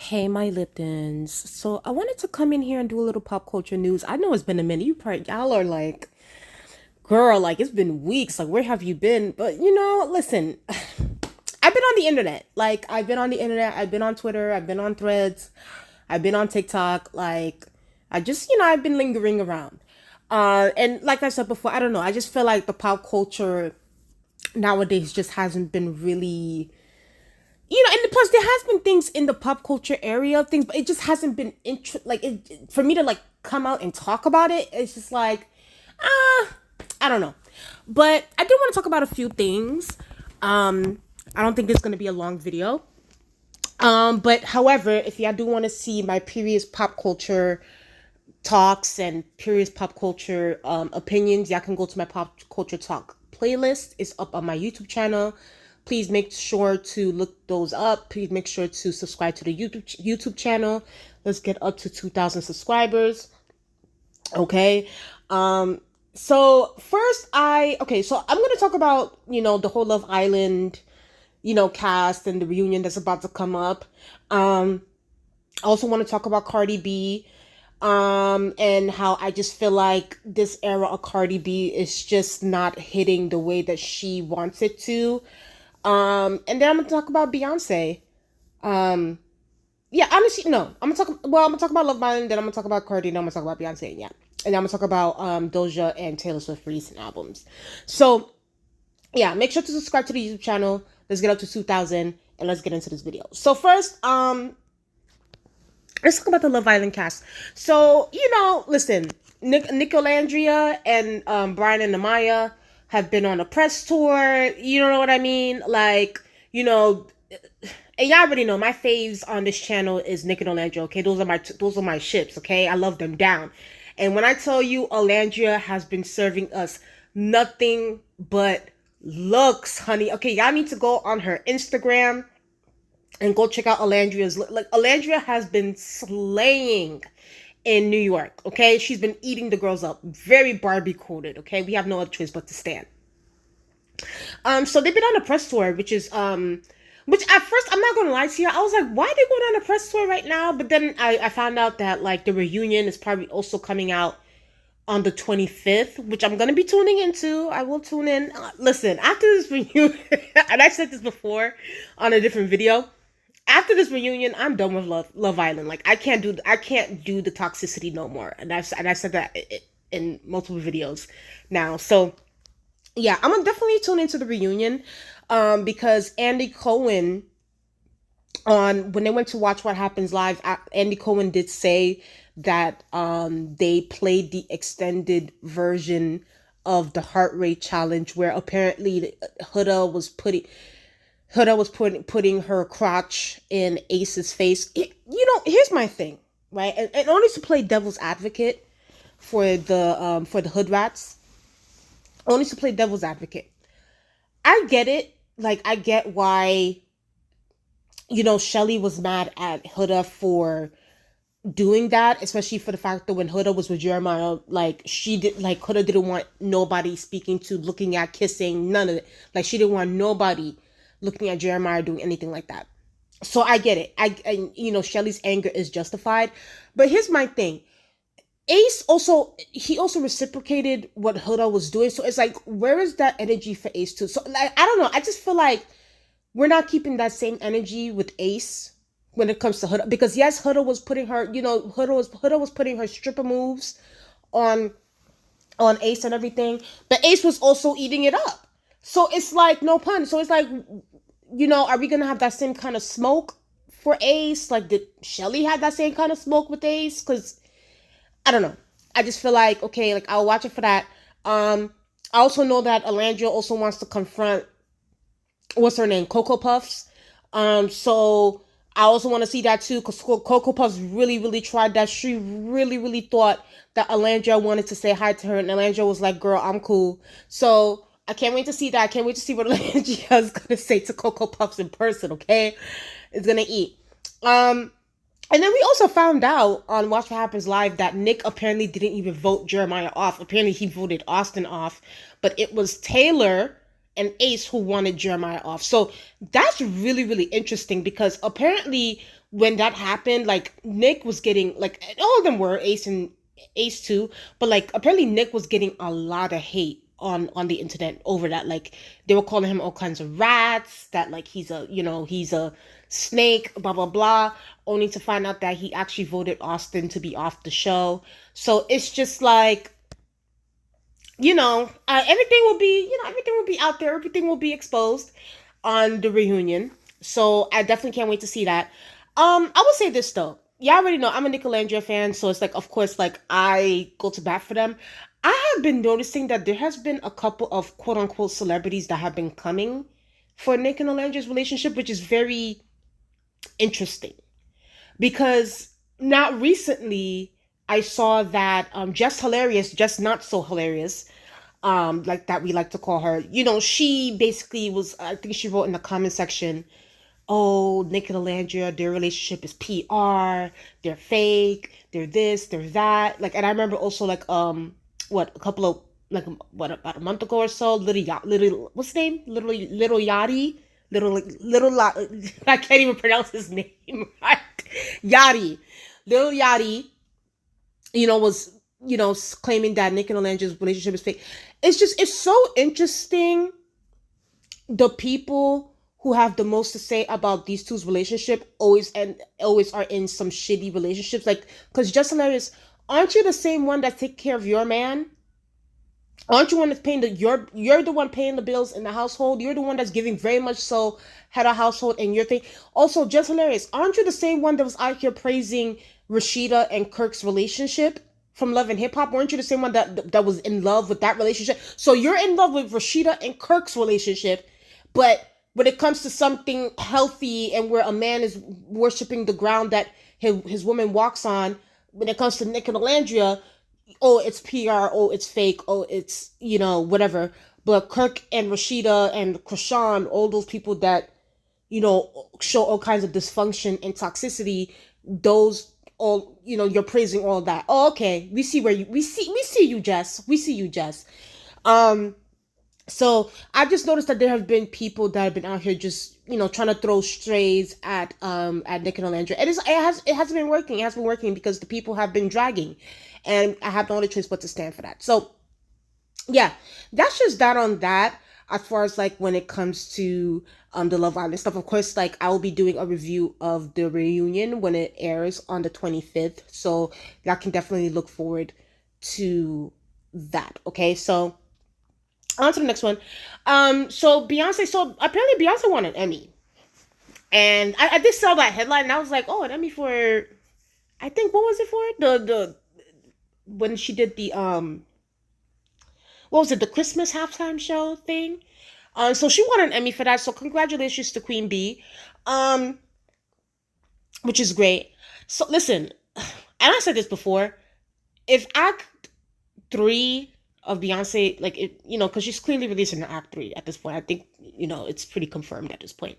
Hey, my Liptons. So I wanted to come in here and do a little pop culture news. I know it's been a minute. Y'all are like, girl, like it's been weeks. Like, where have you been? But listen, I've been on the internet. Like, I've been on the internet. I've been on Twitter. I've been on Threads. I've been on TikTok. Like, I've been lingering around. And like I said before, I don't know. I just feel like the pop culture nowadays just hasn't been really, and plus there has been things in the pop culture area of things, but it just hasn't been for me to like come out and talk about it. It's just like, I don't know, but I do want to talk about a few things. I don't think it's going to be a long video. But however, if y'all do want to see my previous pop culture talks and previous pop culture opinions, y'all can go to my pop culture talk playlist. It's up on my YouTube channel. Please make sure to look those up. Please make sure to subscribe to the YouTube channel. Let's get up to 2,000 subscribers. Okay. So first so I'm going to talk about, the whole Love Island, cast and the reunion that's about to come up. I also want to talk about Cardi B, and how I just feel like this era of Cardi B is just not hitting the way that she wants it to. And then I'm gonna talk about Beyonce. Um, yeah, honestly, no, I'm gonna talk about Love Island, then I'm gonna talk about Cardi, then I'm gonna talk about Beyonce, yeah, and then I'm gonna talk about Doja and Taylor Swift recent albums. So yeah, make sure to subscribe to the YouTube channel. Let's get up to 2,000 and let's get into this video. So first, let's talk about the Love Island cast. So, listen, Nicolandria and Brian and Amaya have been on a press tour. You know what I mean? Like, and y'all already know my faves on this channel is Nicolandria. Okay, those are my ships. Okay, I love them down. And when I tell you, Alandria has been serving us nothing but looks, honey. Okay, y'all need to go on her Instagram and go check out Alandria's. Like, Alandria has been slaying in New York. Okay, she's been eating the girls up. Very Barbie coded. Okay, we have no other choice but to stand. So they've been on a press tour, which at first, I'm not gonna lie to you, I was like, why are they going on a press tour right now? But then I found out that like the reunion is probably also coming out on the 25th, which I'm gonna be tuning into. I will tune in. Listen, after this reunion, and I said this before on a different video, after this reunion, I'm done with Love Island. Like, I can't do the toxicity no more. And I said that in multiple videos now. So yeah, I'm gonna definitely tune into the reunion, because Andy Cohen, on when they went to watch What Happens Live, Andy Cohen did say that they played the extended version of the heart rate challenge, where apparently Huda was putting her crotch in Ace's face. Here's my thing, right? And only to play devil's advocate for the hood rats. Only to play devil's advocate. I get it. Like, I get why, Shelly was mad at Huda for doing that, especially for the fact that when Huda was with Jeremiah, like, Huda didn't want nobody speaking to, looking at, kissing, none of it. Like, she didn't want nobody looking at Jeremiah doing anything like that. So I get it. Shelly's anger is justified. But here's my thing. Ace also reciprocated what Huda was doing. So it's like, where is that energy for Ace too? So like, I don't know. I just feel like we're not keeping that same energy with Ace when it comes to Huda. Because yes, Huda was putting her, Huda was putting her stripper moves on Ace and everything. But Ace was also eating it up. So it's like, no pun. So it's like, are we gonna have that same kind of smoke for Ace? Like, did Shelly have that same kind of smoke with Ace? Because I don't know. I just feel like, okay, like, I'll watch it for that. I also know that Alandria also wants to confront, what's her name, Cocoa Puffs. So I also want to see that too, because Cocoa Puffs really, really tried that. She really, really thought that Alandria wanted to say hi to her, and Alandria was like, girl, I'm cool. So I can't wait to see that. I can't wait to see what Alandria is going to say to Cocoa Puffs in person, okay? It's going to eat. And then we also found out on Watch What Happens Live that Nick apparently didn't even vote Jeremiah off. Apparently he voted Austin off, but it was Taylor and Ace who wanted Jeremiah off. So that's really, really interesting, because apparently when that happened, like Nick was getting like all of them were Ace and Ace too, but like apparently Nick was getting a lot of hate on the internet over that. Like they were calling him all kinds of rats, that like he's a snake, blah blah blah, only to find out that he actually voted Austin to be off the show. So it's just like, everything will be out there, everything will be exposed on the reunion. So I definitely can't wait to see that. I will say this though. Yeah, I already know I'm a Nicolandria fan, so it's like, of course, like I go to bat for them. I have been noticing that there has been a couple of quote unquote celebrities that have been coming for Nick and Nicolandria's relationship, which is very interesting because not recently I saw that Jess Hilarious, just not so hilarious, like that we like to call her. She basically was. I think she wrote in the comment section, "Oh, Nick and Nicolandria, their relationship is PR. They're fake. They're this. They're that." Like, and I remember also like what a couple of like what about a month ago or so, little what's his name, little Yachty, I can't even pronounce his name right. Yachty, little Yachty, was claiming that Nick and Nicolandria's relationship is fake. It's so interesting, the people who have the most to say about these two's relationship always are in some shitty relationships. Like, because just hilarious, aren't you the same one that take care of your man? Aren't you one that's paying you're the one paying the bills in the household? You're the one that's giving very much so head of household and your thing. Also, just hilarious, aren't you the same one that was out here praising Rashida and Kirk's relationship from Love and Hip Hop? Weren't you the same one that was in love with that relationship? So you're in love with Rashida and Kirk's relationship, but when it comes to something healthy and where a man is worshiping the ground that his woman walks on, when it comes to Nick and Nicolandria, oh, it's PR, oh, it's fake, oh, it's, whatever. But Kirk and Rashida and Krishan, all those people that, show all kinds of dysfunction and toxicity, those all, you're praising all that. Oh, okay. We see you, Jess. We see you, Jess. So I've just noticed that there have been people that have been out here just, trying to throw strays at Nick and Nicolandria. It hasn't been working. It has been working because the people have been dragging. And I have no other choice but to stand for that. So yeah, that's just that on that. As far as like when it comes to the Love Island stuff, of course, like I will be doing a review of the reunion when it airs on the 25th. So y'all can definitely look forward to that. Okay, so on to the next one. So Beyonce. So apparently Beyonce won an Emmy, and I did saw that headline, and I was like, oh, an Emmy for, I think, what was it for? The when she did the what was it, the Christmas halftime show thing. So she won an Emmy for that. So congratulations to Queen B, which is great. So listen, and I said this before, if Act 3 of Beyonce, like it, because she's clearly releasing an Act 3 at this point. I think it's pretty confirmed at this point.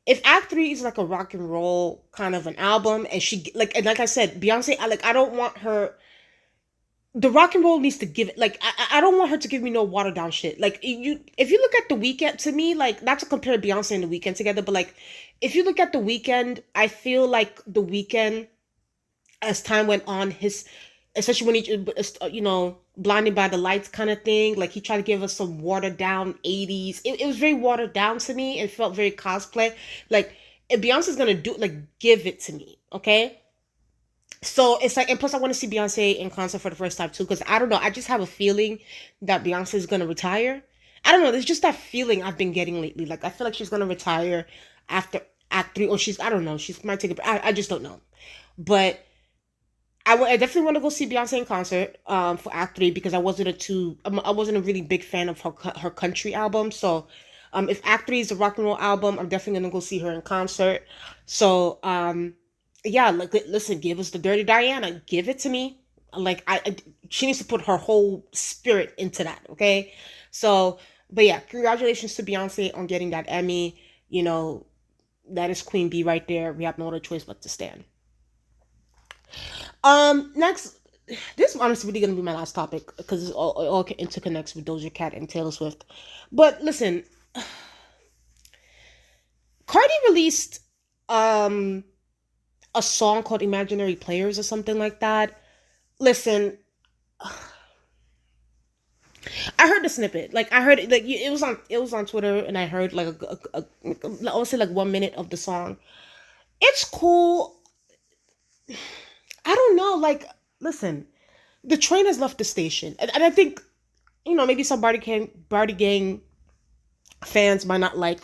If Act 3 is like a rock and roll kind of an album, and like I said, Beyonce, I don't want her. The rock and roll needs to give it, like I don't want her to give me no watered down shit. Like if you look at The Weeknd, to me, like, not to compare Beyonce and The Weeknd together, but like if you look at The Weeknd, I feel like The Weeknd, as time went on, especially when he blinded by the lights kind of thing, like he tried to give us some watered down 80s. It was very watered down to me. It felt very cosplay. Like, if Beyonce's gonna do, like, give it to me, okay? So it's like, and plus I want to see Beyonce in concert for the first time too, because I don't know, I just have a feeling that Beyonce is gonna retire. I don't know, there's just that feeling I've been getting lately. Like, I feel like she's gonna retire after Act 3, or I don't know, she might take a, I just don't know. But I definitely want to go see Beyonce in concert for Act 3, because I wasn't a really big fan of her country album. So if Act 3 is a rock and roll album, I'm definitely gonna go see her in concert. So yeah, like, listen, give us the Dirty Diana, give it to me. Like, she needs to put her whole spirit into that, okay? So, but yeah, congratulations to Beyonce on getting that Emmy. That is Queen B right there. We have no other choice but to stand. Next, this is honestly really gonna be my last topic, because it all interconnects with Doja Cat and Taylor Swift. But listen, Cardi released a song called Imaginary Players or something like that. Listen, I heard the snippet. Like I heard it, like it was on Twitter, and I heard like I would say like 1 minute of the song. It's cool. I don't know. Like, listen, the train has left the station, and I think maybe some Barty Gang fans might not like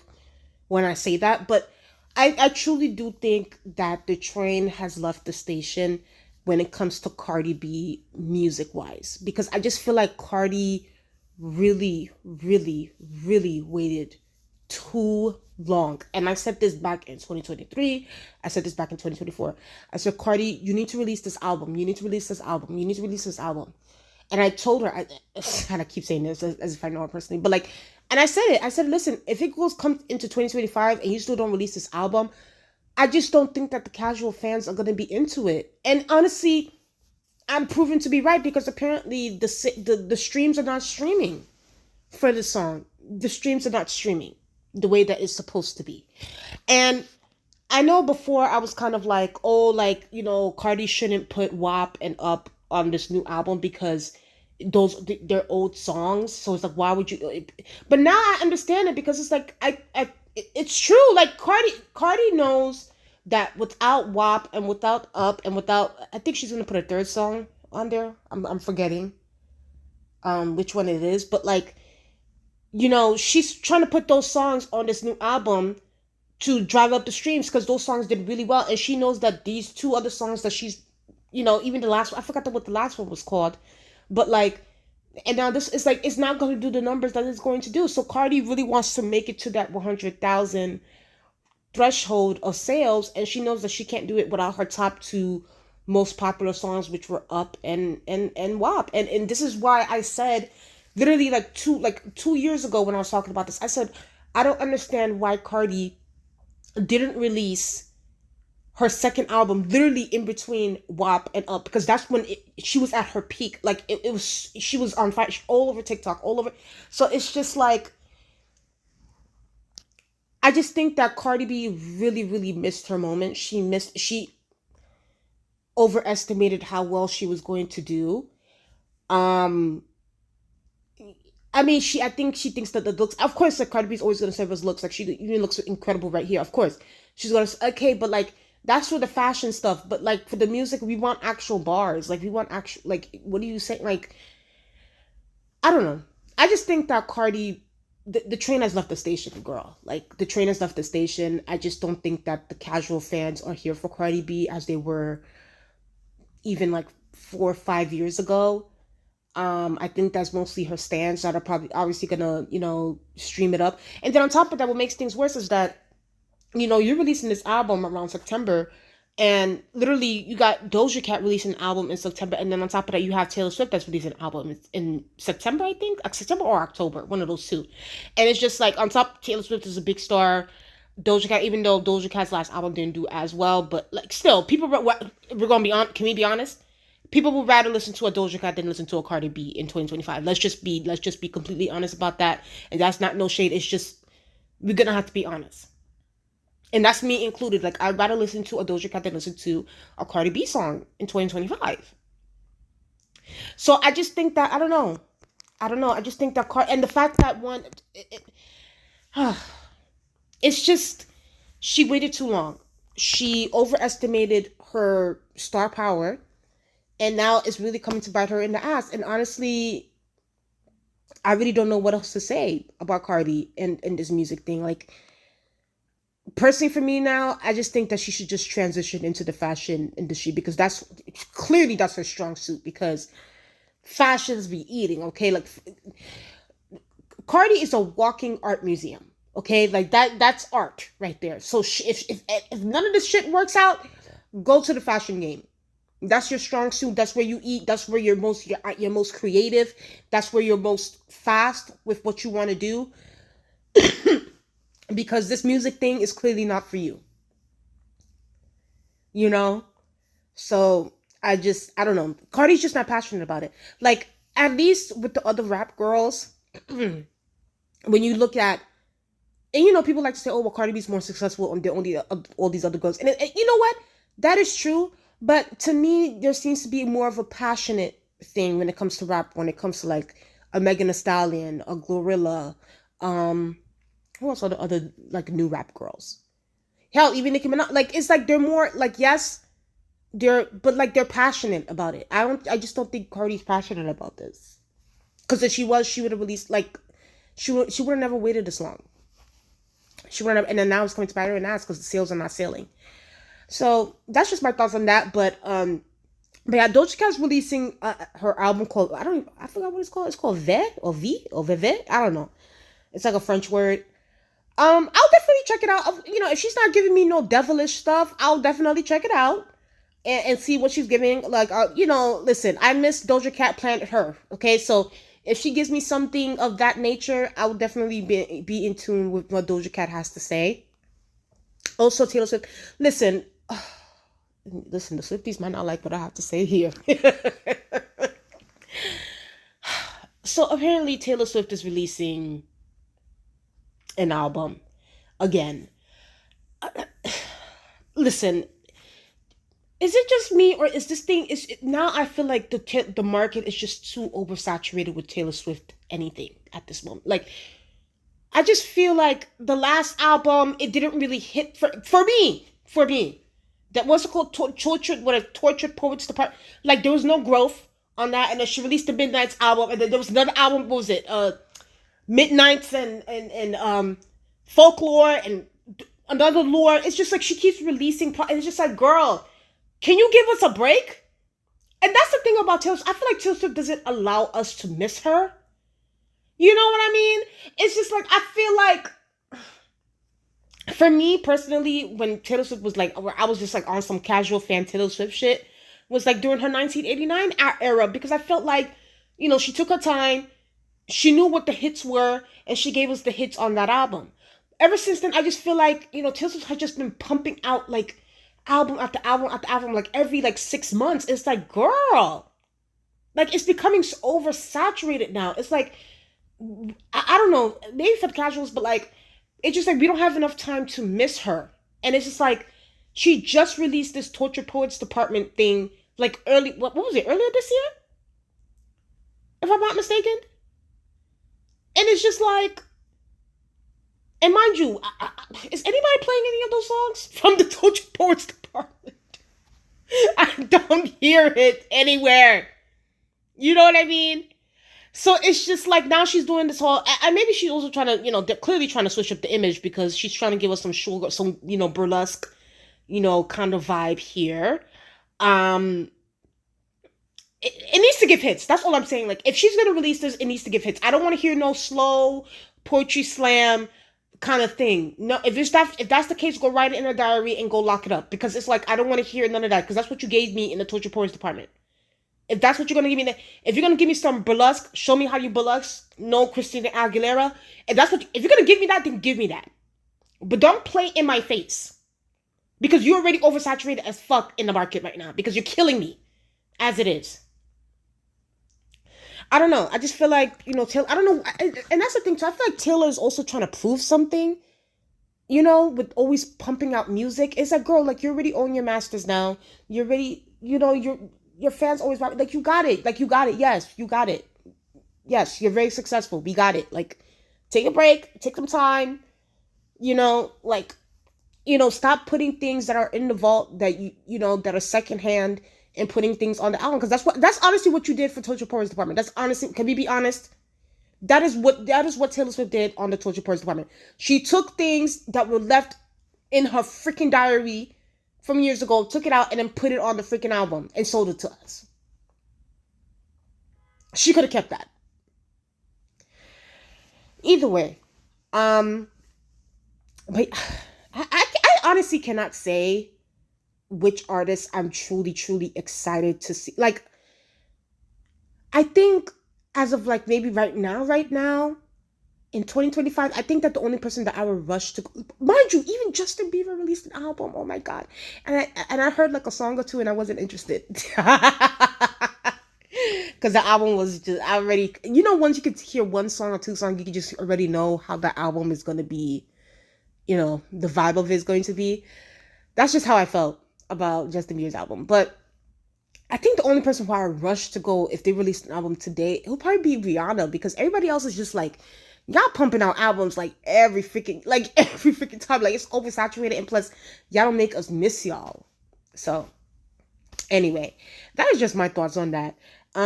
when I say that, but I truly do think that the train has left the station when it comes to Cardi B music wise, because I just feel like Cardi really, really, really waited too long. And I said this back in 2023. I said this back in 2024. I said, Cardi, you need to release this album. You need to release this album. You need to release this album. And I told her, and I keep saying this as if I know her personally, but like, and I said it. I said, listen, if it comes into 2025 and you still don't release this album, I just don't think that the casual fans are going to be into it. And honestly, I'm proven to be right, because apparently the streams are not streaming for the song. The streams are not streaming the way that it's supposed to be. And I know before I was kind of like, oh, like, Cardi shouldn't put WAP and Up on this new album because they're old songs. So it's like, why would you? But now I understand it, because it's like it's true. Like Cardi knows that without WAP and without Up and without, I think she's gonna put a third song on there. I'm forgetting which one it is, but like, she's trying to put those songs on this new album to drive up the streams, because those songs did really well, and she knows that these two other songs that she's, even the last one, I forgot what the last one was called, but like, and now this is like, it's not going to do the numbers that it's going to do. So Cardi really wants to make it to that 100,000 threshold of sales, and she knows that she can't do it without her top two most popular songs, which were Up and WAP. And this is why I said, literally like 2 years ago when I was talking about this, I said, I don't understand why Cardi didn't release her second album literally in between WAP and Up, because that's when she was at her peak. Like it was, she was on fire all over TikTok, all over. So it's just like, I just think that Cardi B really, really missed her moment. She overestimated how well she was going to do. Um, I mean, I think she thinks that the looks, of course, like Cardi B is always going to serve us looks. Like she even looks incredible right here. Of course, she's going to, okay, but like, that's for the fashion stuff. But like for the music, we want actual bars. Like we want actual, like, what do you say? Like, I don't know. I just think that Cardi, the train has left the station, girl. Like the train has left the station. I just don't think that the casual fans are here for Cardi B as they were even like 4 or 5 years ago. I think that's mostly her stans that are probably obviously gonna, stream it up. And then on top of that, what makes things worse is that, you're releasing this album around September, and literally you got Doja Cat releasing an album in September, and then on top of that, you have Taylor Swift that's releasing an album in September, I think, September or October, one of those two. And it's just like, on top, Taylor Swift is a big star. Doja Cat, even though Doja Cat's last album didn't do as well, but like still, people, we're gonna be on. Can we be honest? People would rather listen to a Doja Cat than listen to a Cardi B in 2025. Let's just be completely honest about that. And that's not no shade. It's just, we're gonna have to be honest. And that's me included. Like, I'd rather listen to a Doja Cat than listen to a Cardi B song in 2025. So I just think that, I don't know. I just think that and the fact that it's just, she waited too long. She overestimated her star power, and now it's really coming to bite her in the ass. And honestly, I really don't know what else to say about Cardi and this music thing. Like, personally for me now, I just think that she should just transition into the fashion industry, because that's her strong suit, because fashions be eating, okay? Like, Cardi is a walking art museum, okay? Like, that's art right there. So if none of this shit works out, go to the fashion game. That's your strong suit. That's where you eat. That's where you're most creative. That's where you're most fast with what you want to do. Because this music thing is clearly not for you. So I don't know. Cardi's just not passionate about it. Like, at least with the other rap girls, when you look at, and people like to say, oh, well, Cardi B's more successful than all these other girls. And you know what? That is true, but to me, there seems to be more of a passionate thing when it comes to rap. When it comes to like a Megan Thee Stallion, a Glorilla, um, who else are the other like new rap girls? Hell, even Nicki Minaj. Like it's like they're more like yes, they're but like they're passionate about it. I just don't think Cardi's passionate about this. Because if she was, she would have released like she would have never waited this long. She would have, and then now it's coming to bite her in the ass because the sales are not selling. So that's just my thoughts on that. But yeah, Doja Cat's releasing her album called I forgot what it's called. It's called V or V or Veve. I don't know. It's like a French word. I'll definitely check it out. You know, if she's not giving me no devilish stuff, I'll definitely check it out and see what she's giving. Like, you know, listen, I miss Doja Cat Planet Her. Okay, so if she gives me something of that nature, I will definitely be in tune with what Doja Cat has to say. Also, Taylor Swift. Listen, listen, the Swifties might not like what I have to say here. So apparently Taylor Swift is releasing an album again. Listen, is it just me or is this thing is now I feel like the market is just too oversaturated with Taylor Swift anything at this moment. Like I just feel like the last album it didn't really hit for me. That was called tortured poets depart. Like there was no growth on that, and then she released the Midnight's album, and then there was another album. What was it? Midnights and folklore and another lore. It's just like she keeps releasing. And it's just like, girl, can you give us a break? And that's the thing about Taylor Swift. I feel like Taylor Swift doesn't allow us to miss her. You know what I mean? It's just like I feel like. For me personally, when Taylor Swift was like, where I was just like on some casual fan Taylor Swift shit, was like during her 1989 era, because I felt like, you know, she took her time, she knew what the hits were, and she gave us the hits on that album. Ever since then, I just feel like, you know, Taylor Swift has just been pumping out like album after album after album, like every like 6 months. It's like, girl, like it's becoming so oversaturated now. It's like, I don't know, maybe for the casuals, but like, it's just like we don't have enough time to miss her. And it's just like she just released this Torture Poets Department thing like what was it, earlier this year? If I'm not mistaken. And it's just like, and mind you, is anybody playing any of those songs from the Torture Poets Department? I don't hear it anywhere. You know what I mean? So it's just like now she's doing this whole, and maybe she's also trying to, you know, they're clearly trying to switch up the image because she's trying to give us some sugar, some, you know, burlesque, you know, kind of vibe here. It needs to give hits. That's all I'm saying. Like if she's gonna release this, it needs to give hits. I don't want to hear no slow poetry slam kind of thing. No, if that's the case, go write it in a diary and go lock it up because it's like I don't want to hear none of that because that's what you gave me in the Torture Poets Department. If that's what you're gonna give me, if you're gonna give me some burlesque, show me how you burlesque. No Christina Aguilera. If you're gonna give me that, then give me that. But don't play in my face because you're already oversaturated as fuck in the market right now because you're killing me as it is. I don't know. I just feel like, you know, Taylor. I don't know, and that's the thing too. I feel like Taylor is also trying to prove something. You know, with always pumping out music. It's like, girl, like you already own your masters now. You're already, you know, your fans always like you got it. Like you got it. Yes, you got it. Yes, you're very successful. We got it. Like take a break, take some time, you know, like, you know, stop putting things that are in the vault that you know, that are secondhand and putting things on the album. Because that's honestly what you did for Torture Poets Department. That's honestly, can we be honest? That is what Taylor Swift did on the Torture Poets Department. She took things that were left in her freaking diary from years ago, took it out, and then put it on the freaking album and sold it to us. She could have kept that. Either way, but I honestly cannot say which artist I'm truly excited to see. Like, I think as of like maybe right now, in 2025, I think that the only person that I would rush to, mind you, even Justin Bieber released an album. Oh my God. And I heard like a song or two and I wasn't interested. Because the album was just, I already, you know, once you could hear one song or two songs, you could just already know how the album is going to be, you know, the vibe of it is going to be. That's just how I felt. about Justin Bieber's album. But I think the only person who I rush to go if they release an album today, it'll probably be Rihanna, because everybody else is just like, y'all pumping out albums like every freaking time. Like, it's oversaturated, and plus y'all don't make us miss y'all. So anyway, that is just my thoughts on that.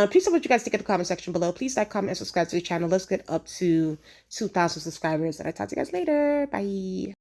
Please tell what you guys think in the comment section below. Please like, comment, and subscribe to the channel. Let's get up to 2,000 subscribers, and I'll talk to you guys later. Bye.